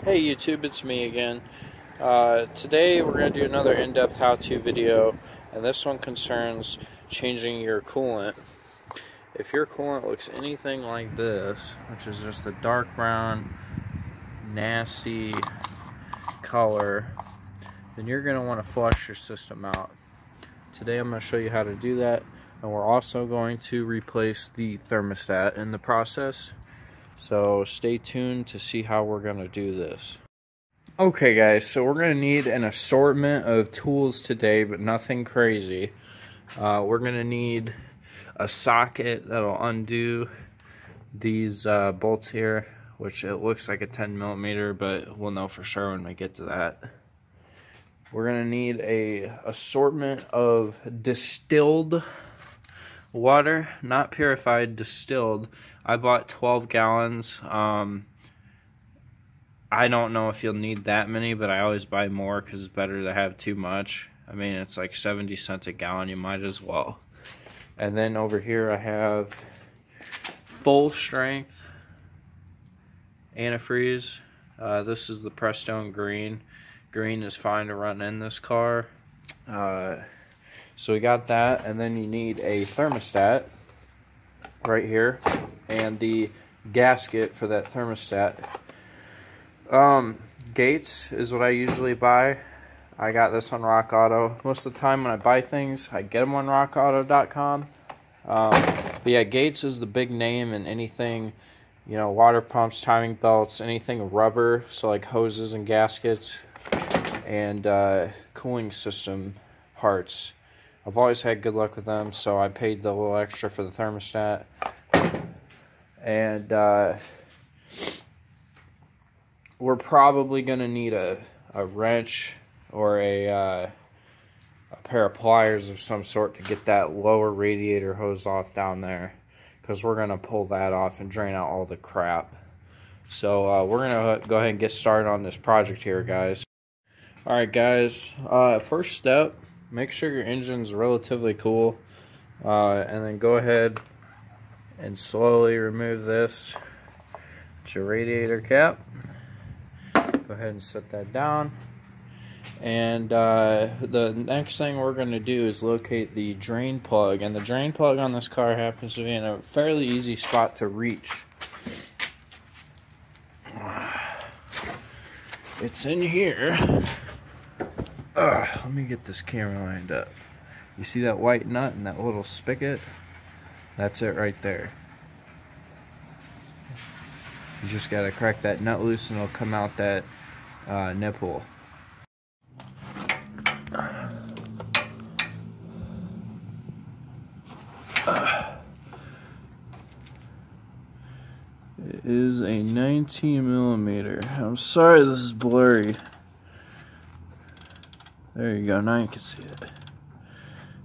Hey YouTube, it's me again. Today we're going to do another in-depth how-to video, and this one concerns changing your coolant. If your coolant looks anything like this, which is just a dark brown, nasty color, then you're going to want to flush your system out. Today I'm going to show you how to do that, and we're also going to replace the thermostat in the process. So stay tuned to see how we're going to do this. Okay guys, so we're going to need an assortment of tools today, but nothing crazy. We're going to need a socket that'll undo these bolts here, which it looks like a 10mm, but we'll know for sure when we get to that. We're going to need a assortment of distilled water, not purified, distilled. I bought 12 gallons. I don't know if you'll need that many, but I always buy more because it's better to have too much. I mean, it's like 70 cents a gallon, you might as well. And then over here I have full strength antifreeze. This is the Prestone green. Green is fine to run in this car. So we got that, and then you need a thermostat right here, and the gasket for that thermostat. Gates is what I usually buy. I got this on Rock Auto. Most of the time when I buy things, I get them on rockauto.com. But yeah, Gates is the big name in anything, you know, water pumps, timing belts, anything rubber, so like hoses and gaskets, and cooling system parts. I've always had good luck with them, so I paid the little extra for the thermostat. And we're probably going to need a wrench or a pair of pliers of some sort to get that lower radiator hose off down there, because we're going to pull that off and drain out all the crap. So we're going to go ahead and get started on this project here, guys. Alright guys, first step, make sure your engine's relatively cool, and then go ahead and slowly remove this. It's your radiator cap. Go ahead and set that down. And the next thing we're going to do is locate the drain plug. And the drain plug on this car happens to be in a fairly easy spot to reach. It's in here. Let me get this camera lined up. You see that white nut and that little spigot? That's it right there. You just gotta crack that nut loose and it'll come out that nipple. It is a 19mm. I'm sorry this is blurry. There you go, now you can see it.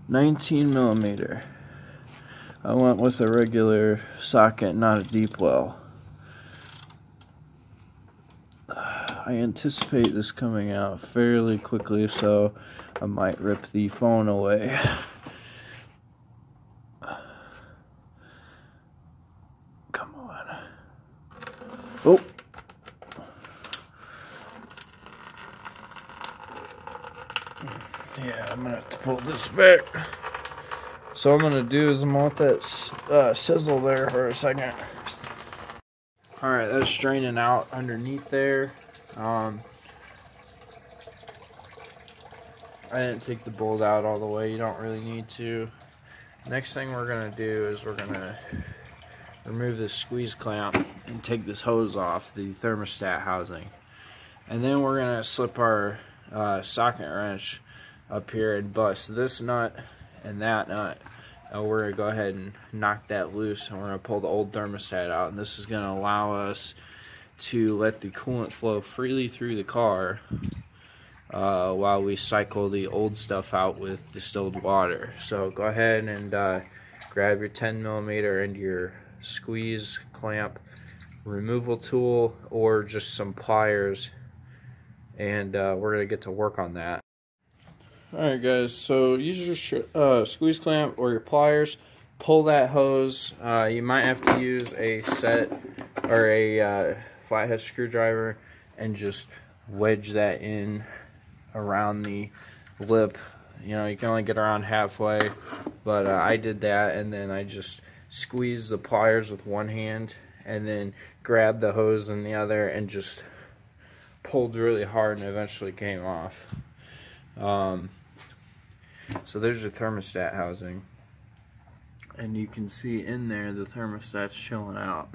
19mm. I went with a regular socket, not a deep well. I anticipate this coming out fairly quickly, so I might rip the phone away. Come on. Oh! Yeah, I'm gonna have to pull this back. So what I'm gonna do is I'm gonna let that sizzle there for a second. Alright, that's draining out underneath there. I didn't take the bolt out all the way. You don't really need to. Next thing we're gonna do is we're gonna remove this squeeze clamp and take this hose off the thermostat housing. And then we're gonna slip our socket wrench up here and bust this nut and that nut. We're going to go ahead and knock that loose, and we're going to pull the old thermostat out, and this is going to allow us to let the coolant flow freely through the car while we cycle the old stuff out with distilled water. So go ahead and grab your 10mm and your squeeze clamp removal tool, or just some pliers, and we're going to get to work on that. Alright guys, so use your squeeze clamp or your pliers, pull that hose. You might have to use a set or a flathead screwdriver and just wedge that in around the lip. You know, you can only get around halfway, but I did that, and then I just squeezed the pliers with one hand and then grabbed the hose in the other and just pulled really hard, and eventually came off. So there's your thermostat housing, and you can see in there the thermostat's chilling out.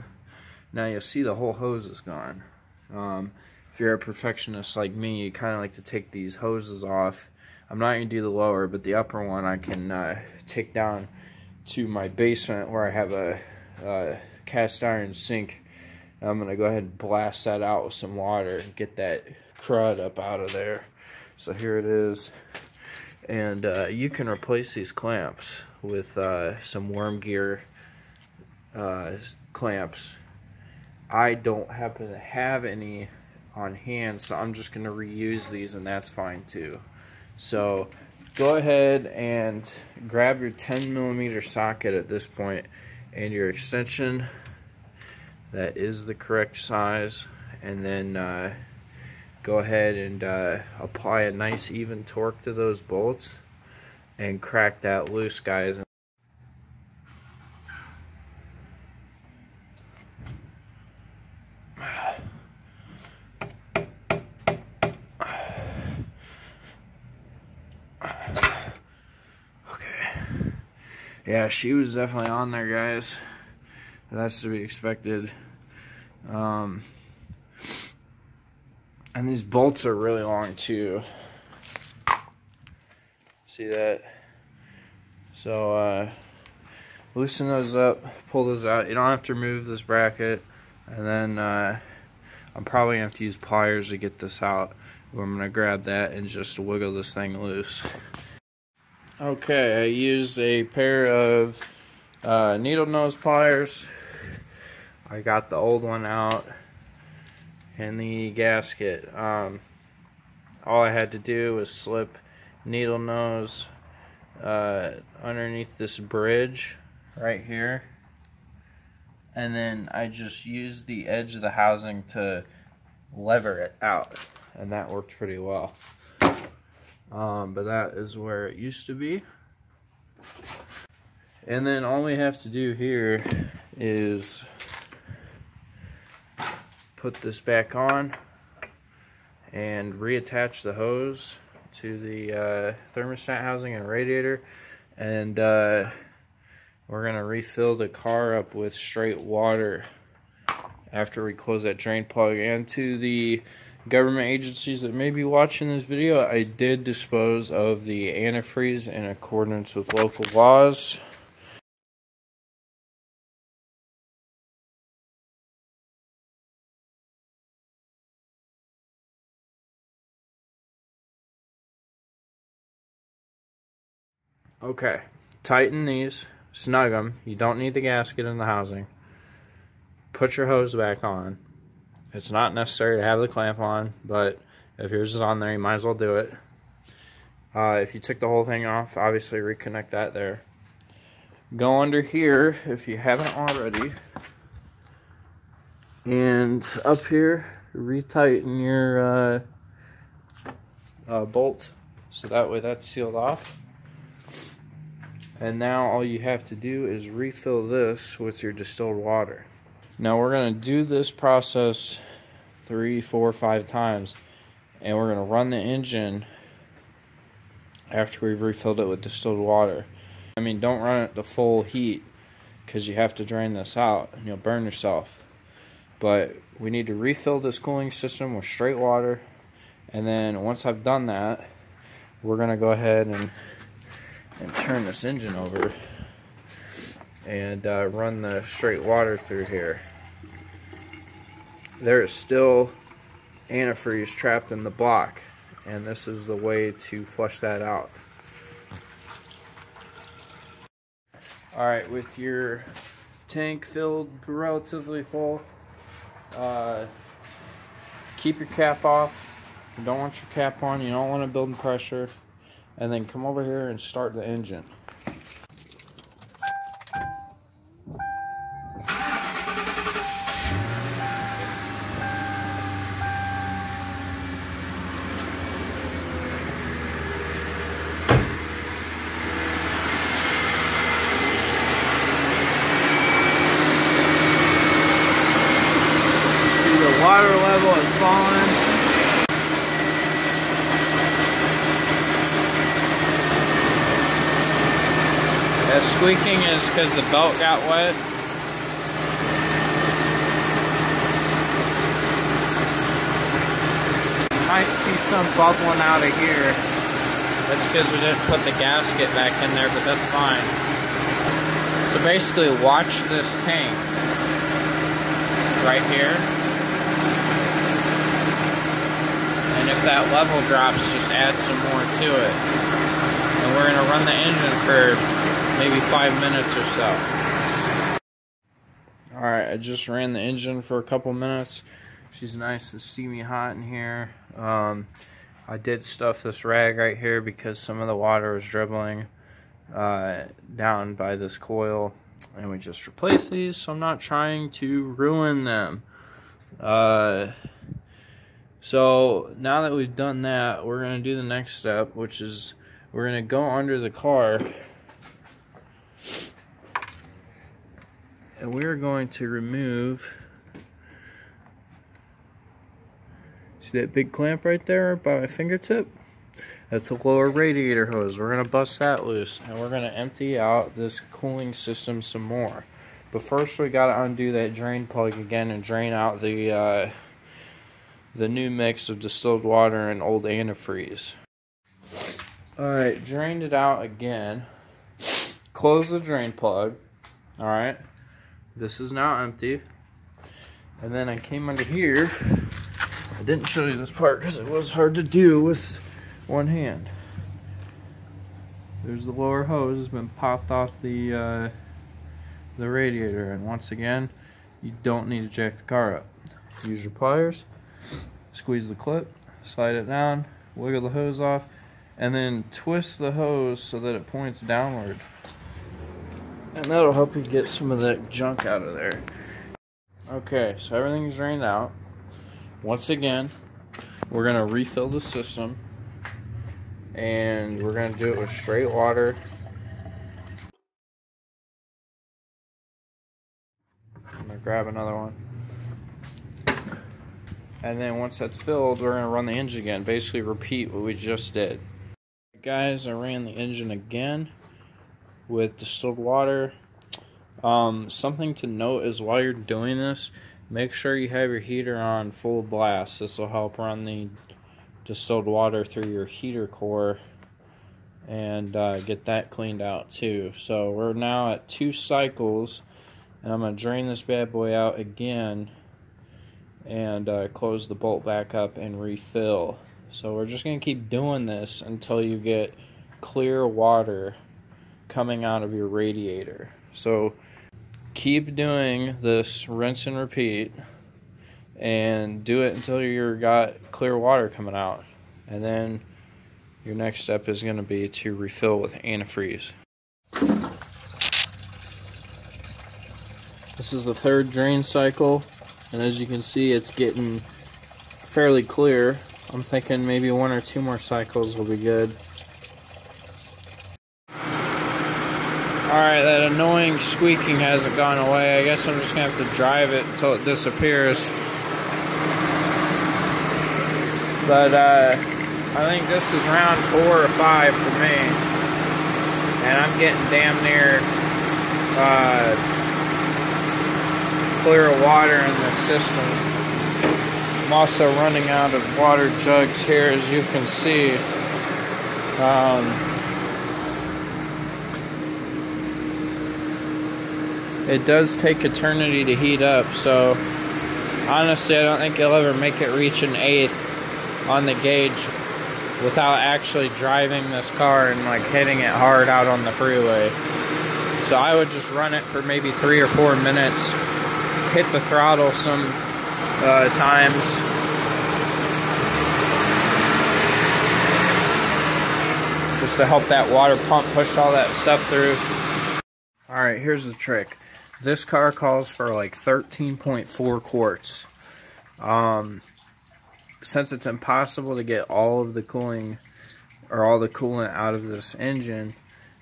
Now you'll see the whole hose is gone. If you're a perfectionist like me, you kind of like to take these hoses off. I'm not going to do the lower, but the upper one I can take down to my basement where I have a cast iron sink. I'm going to go ahead and blast that out with some water and get that crud up out of there. So here it is. And you can replace these clamps with some worm gear clamps. I don't happen to have any on hand, so I'm just going to reuse these, and that's fine too. So go ahead and grab your 10mm socket at this point and your extension that is the correct size, and then go ahead and apply a nice even torque to those bolts and crack that loose, guys. Yeah, she was definitely on there, guys. That's to be expected. And these bolts are really long too. See that? So loosen those up, pull those out. You don't have to remove this bracket. And then I'm probably going to have to use pliers to get this out. I'm going to grab that and just wiggle this thing loose. Okay, I used a pair of needle nose pliers. I got the old one out and the gasket. All I had to do was slip needle nose underneath this bridge right here, and then I just used the edge of the housing to lever it out, and that worked pretty well. But that is where it used to be. And then all we have to do here is put this back on and reattach the hose to the thermostat housing and radiator, and we're gonna refill the car up with straight water after we close that drain plug. And to the government agencies that may be watching this video, I did dispose of the antifreeze in accordance with local laws. Okay, tighten these, snug them. You don't need the gasket in the housing. Put your hose back on. It's not necessary to have the clamp on, but if yours is on there, you might as well do it. If you took the whole thing off, obviously reconnect that there. Go under here if you haven't already, and up here, retighten your bolt so that way that's sealed off. And now all you have to do is refill this with your distilled water. Now we're going to do this process 3, 4, 5 times, and we're going to run the engine after we've refilled it with distilled water. I mean, don't run it to full heat because you have to drain this out and you'll burn yourself. But we need to refill this cooling system with straight water, and then once I've done that, we're going to go ahead and turn this engine over and run the straight water through here. There is still antifreeze trapped in the block, and this is the way to flush that out. Alright, with your tank filled relatively full, keep your cap off. You don't want your cap on, you don't want to build pressure. And then come over here and start the engine. That squeaking is because the belt got wet. You might see some bubbling out of here. That's because we didn't put the gasket back in there, but that's fine. So basically, watch this tank right here. And if that level drops, just add some more to it. And we're going to run the engine for maybe 5 minutes or so. Alright, I just ran the engine for a couple minutes. She's nice and steamy hot in here. I did stuff this rag right here because some of the water was dribbling down by this coil. And we just replaced these, so I'm not trying to ruin them. So now that we've done that, we're going to do the next step, which is we're going to go under the car and we're going to remove, see that big clamp right there by my fingertip? That's a lower radiator hose. We're going to bust that loose and we're going to empty out this cooling system some more. But first we got to undo that drain plug again and drain out the new mix of distilled water and old antifreeze. Alright, drained it out again. Close the drain plug. Alright, this is now empty. And then I came under here. I didn't show you this part because it was hard to do with one hand. There's the lower hose has been popped off the radiator, and once again, you don't need to jack the car up. Use your pliers, squeeze the clip, slide it down, wiggle the hose off, and then twist the hose so that it points downward. And that'll help you get some of that junk out of there. Okay, so everything's drained out. Once again, we're going to refill the system. And we're going to do it with straight water. I'm going to grab another one. And then once that's filled, we're going to run the engine again. Basically repeat what we just did. Guys, I ran the engine again with distilled water. Something to note is while you're doing this, make sure you have your heater on full blast. This will help run the distilled water through your heater core and get that cleaned out too. So we're now at 2 cycles, and I'm going to drain this bad boy out again and close the bolt back up and refill. So we're just going to keep doing this until you get clear water coming out of your radiator. So keep doing this rinse and repeat, and do it until you've got clear water coming out. And then your next step is going to be to refill with antifreeze. This is the 3rd drain cycle, and as you can see, it's getting fairly clear. I'm thinking maybe 1 or 2 more cycles will be good. Alright, that annoying squeaking hasn't gone away. I guess I'm just going to have to drive it until it disappears. But I think this is round 4 or 5 for me. And I'm getting damn near clear water in the system. I'm also running out of water jugs here, as you can see. It does take eternity to heat up, so honestly I don't think you'll ever make it reach an 1/8 on the gauge without actually driving this car and like hitting it hard out on the freeway. So I would just run it for maybe 3 or 4 minutes, hit the throttle some times, just to help that water pump push all that stuff through. Alright, here's the trick. This car calls for like 13.4 quarts. Since it's impossible to get all of the cooling or all the coolant out of this engine,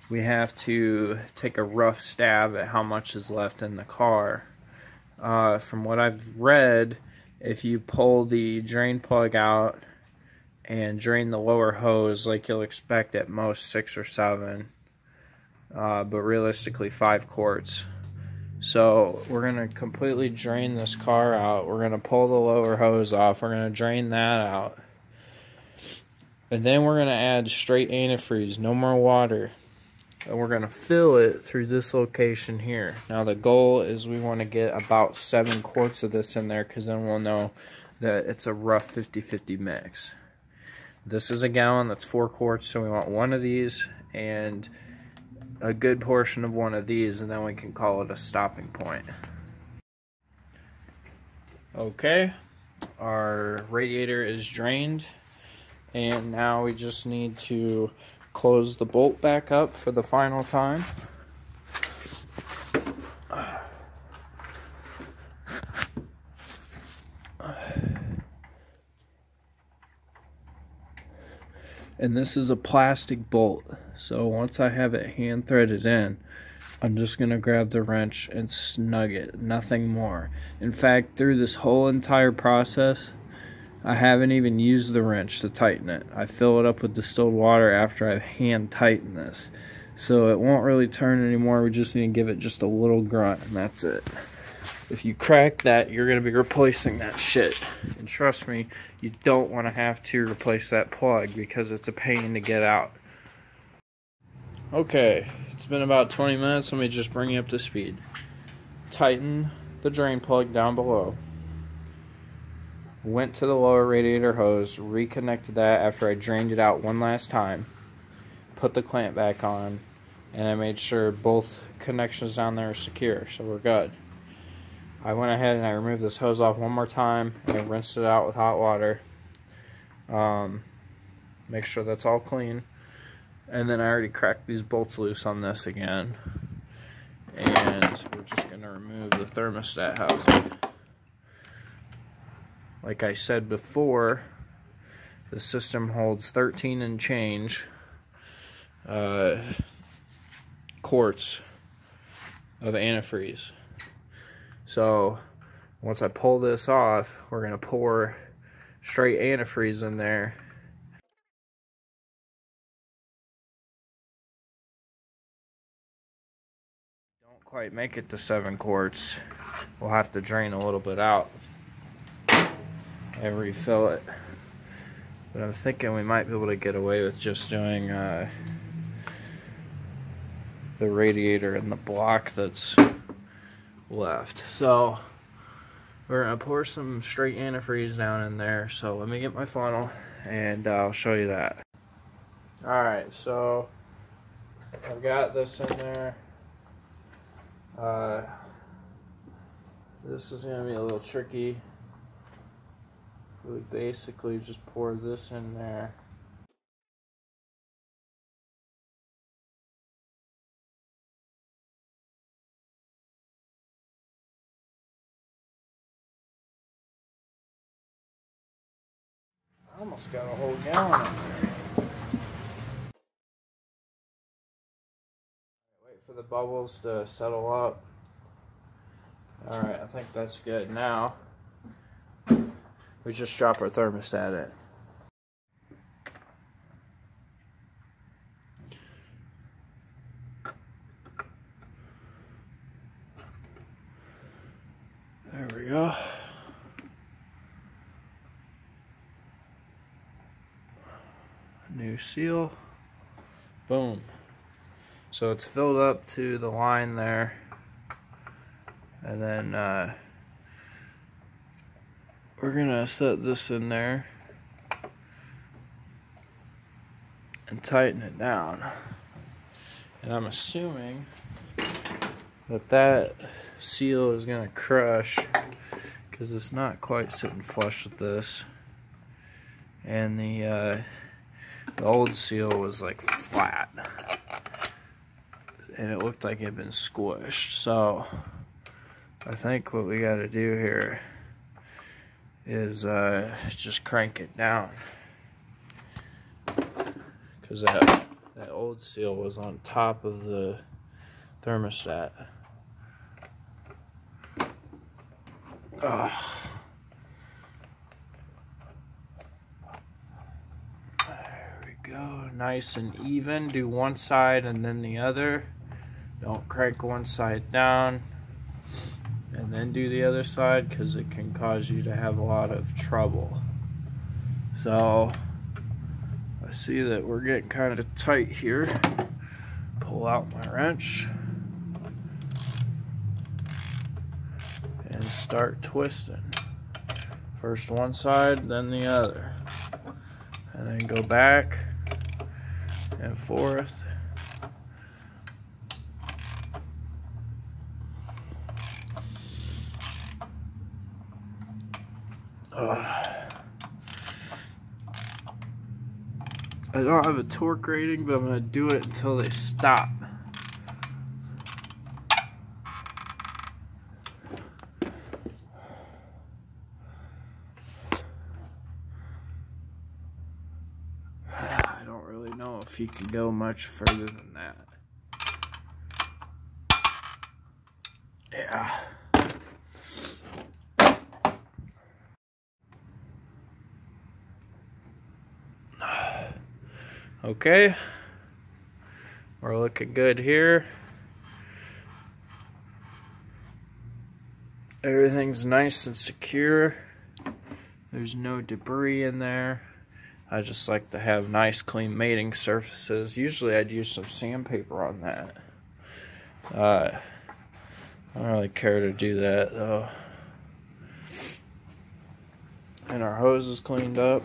we have to take a rough stab at how much is left in the car. From what I've read, if you pull the drain plug out and drain the lower hose like you'll expect at most 6 or 7, but realistically 5 quarts. So we're going to completely drain this car out. We're going to pull the lower hose off. We're going to drain that out. And then we're going to add straight antifreeze, no more water. And we're going to fill it through this location here. Now the goal is we want to get about 7 quarts of this in there, because then we'll know that it's a rough 50-50 mix. This is a gallon, that's 4 quarts, so we want 1 of these and a good portion of 1 of these, and then we can call it a stopping point. Okay, our radiator is drained, and now we just need to close the bolt back up for the final time. And this is a plastic bolt, so once I have it hand threaded in, I'm just going to grab the wrench and snug it, nothing more. In fact, through this whole entire process, I haven't even used the wrench to tighten it. I fill it up with distilled water after I hand tighten this. So it won't really turn anymore, we just need to give it just a little grunt, and that's it. If you crack that, you're going to be replacing that shit. And trust me, you don't want to have to replace that plug because it's a pain to get out. Okay, it's been about 20 minutes. Let me just bring you up to speed. Tighten the drain plug down below. Went to the lower radiator hose, reconnected that after I drained it out one last time. Put the clamp back on, and I made sure both connections down there are secure, so we're good. I went ahead and I removed this hose off one more time and I rinsed it out with hot water. Make sure that's all clean. And then I already cracked these bolts loose on this again. And we're just going to remove the thermostat housing. Like I said before, the system holds 13 and change quarts of antifreeze. So once I pull this off, we're going to pour straight antifreeze in there. Don't quite make it to 7 quarts. We'll have to drain a little bit out and refill it. But I'm thinking we might be able to get away with just doing the radiator and the block that's left. So we're gonna pour some straight antifreeze down in there. So let me get my funnel and I'll show you that. Alright, so I've got this in there. This is gonna be a little tricky. We basically just pour this in there. I almost got a whole gallon in there. Wait for the bubbles to settle up. Alright, I think that's good. Now, we just drop our thermostat in. There we go. New seal. Boom. So it's filled up to the line there. And then we're gonna set this in there and tighten it down. And I'm assuming that that seal is gonna crush because it's not quite sitting flush with this. And the old seal was like flat, and it looked like it had been squished. So I think what we got to do here is just crank it down, because that old seal was on top of the thermostat. Oh. There we go, nice and even. Do one side and then the other. Don't crank one side down and then do the other side, because it can cause you to have a lot of trouble. So I see that we're getting kind of tight here. Pull out my wrench and start twisting. First one side, then the other. And then go back and forth. I don't have a torque rating, but I'm going to do it until they stop. I don't really know if you can go much further than that. Yeah. Okay, we're looking good here. Everything's nice and secure. There's no debris in there. I just like to have nice clean mating surfaces. Usually I'd use some sandpaper on that. I don't really care to do that though. And our hose is cleaned up.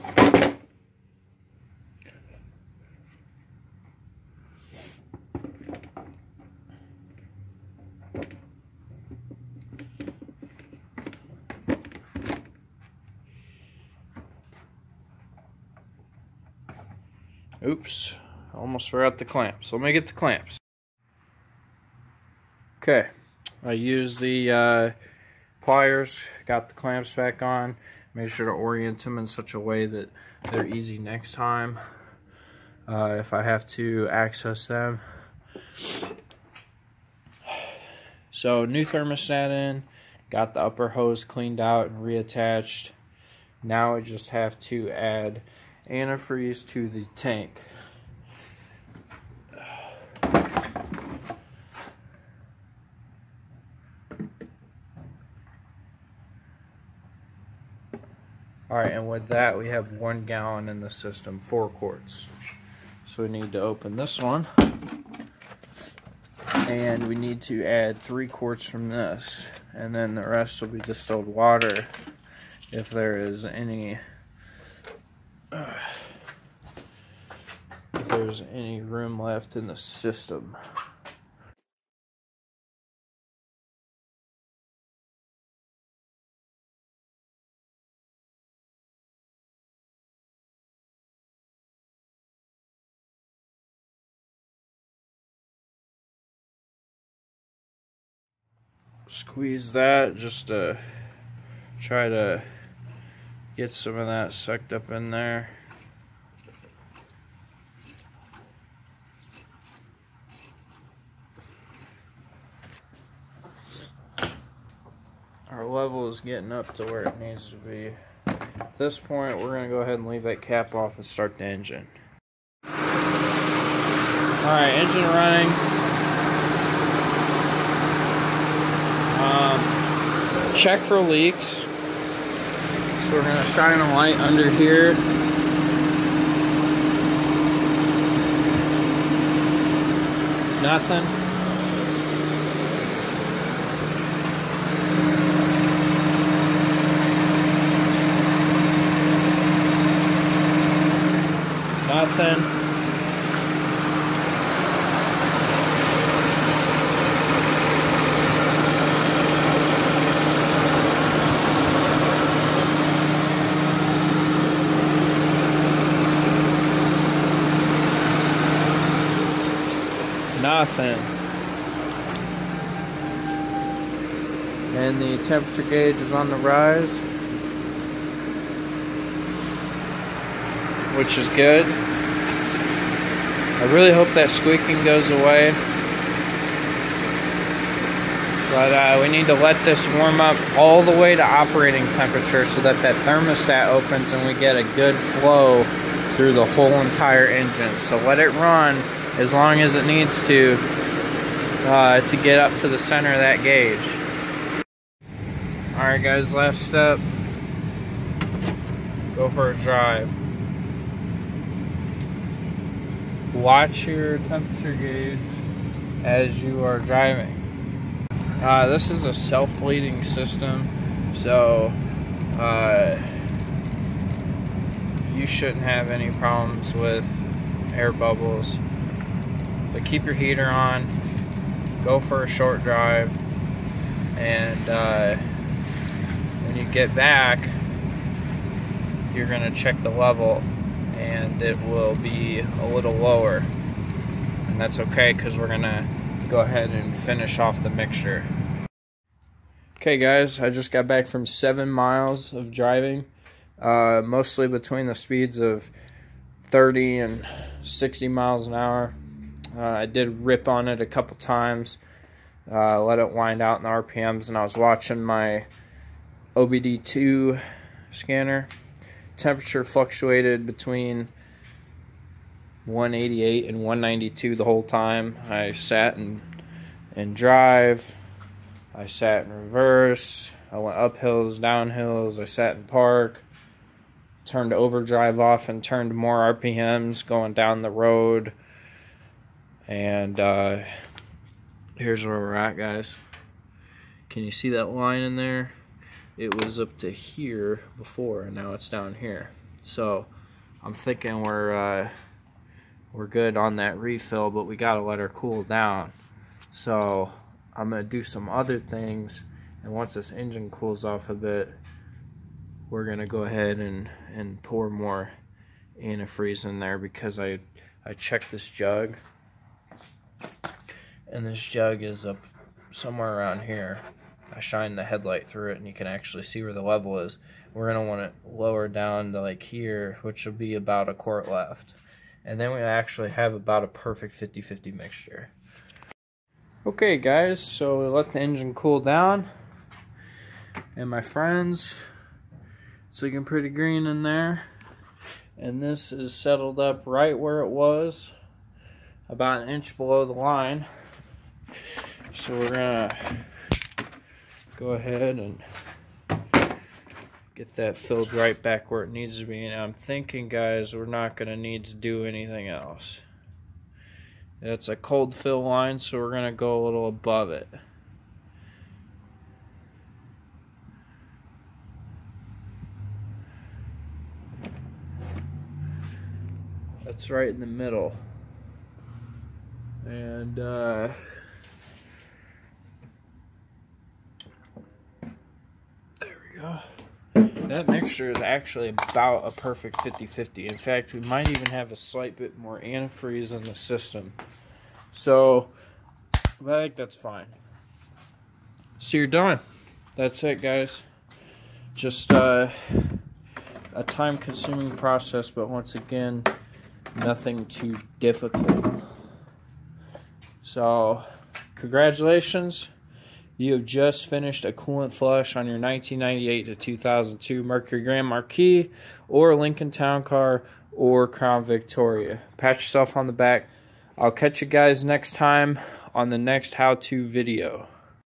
Oops, almost forgot the clamps. Let me get the clamps. Okay, I used the pliers, got the clamps back on. Made sure to orient them in such a way that they're easy next time if I have to access them. So, new thermostat in, got the upper hose cleaned out and reattached. Now I just have to add antifreeze to the tank. Alright, and with that we have 1 gallon in the system, 4 quarts. So we need to open this one. And we need to add 3 quarts from this. And then the rest will be distilled water if there is any if there's any room left in the system. Squeeze that just to try to get some of that sucked up in there. Our level is getting up to where it needs to be. At this point, we're going to go ahead and leave that cap off and start the engine. Alright, engine running. Check for leaks. So we're going to shine a light under here. Nothing. Nothing. Nothing. And the temperature gauge is on the rise, which is good. I really hope that squeaking goes away. But we need to let this warm up all the way to operating temperature so that that thermostat opens and we get a good flow through the whole entire engine. So let it run as long as it needs to to get up to the center of that gauge. Alright guys, last step. Go for a drive. Watch your temperature gauge as you are driving. This is a self-bleeding system, so you shouldn't have any problems with air bubbles. But keep your heater on, go for a short drive, and when you get back, you're going to check the level, and it will be a little lower. And that's okay, because we're going to go ahead and finish off the mixture. Okay guys, I just got back from 7 miles of driving, mostly between the speeds of 30 and 60 miles an hour. I did rip on it a couple times, let it wind out in the RPMs, and I was watching my OBD2 scanner. Temperature fluctuated between 188 and 192 the whole time. I sat in drive, I sat in reverse, I went up hills, down hills, I sat in park, turned overdrive off and turned more RPMs going down the road. And here's where we're at, guys. Can you see that line in there? It was up to here before, and now it's down here. So I'm thinking we're good on that refill, but we gotta let her cool down. So I'm gonna do some other things, and once this engine cools off a bit, we're gonna go ahead and pour more antifreeze in there, because I checked this jug, and this jug is up somewhere around here. I shined the headlight through it, and you can actually see where the level is. We're going to want it lower down to like here, which will be about a quart left. And then we actually have about a perfect 50-50 mixture. Okay guys, so we let the engine cool down. And my friends, it's looking pretty green in there. And this is settled up right where it was, about 1 inch below the line. So we're gonna go ahead and get that filled right back where it needs to be. And I'm thinking, guys, we're not gonna need to do anything else. It's a cold fill line, so we're gonna go a little above it. That's right in the middle. And there we go. That mixture is actually about a perfect 50-50. In fact, we might even have a slight bit more antifreeze in the system. So, but I think that's fine. So you're done. That's it, guys. Just a time-consuming process, but once again, nothing too difficult. So, congratulations. You have just finished a coolant flush on your 1998 to 2002 Mercury Grand Marquis or Lincoln Town Car or Crown Victoria. Pat yourself on the back. I'll catch you guys next time on the next how-to video.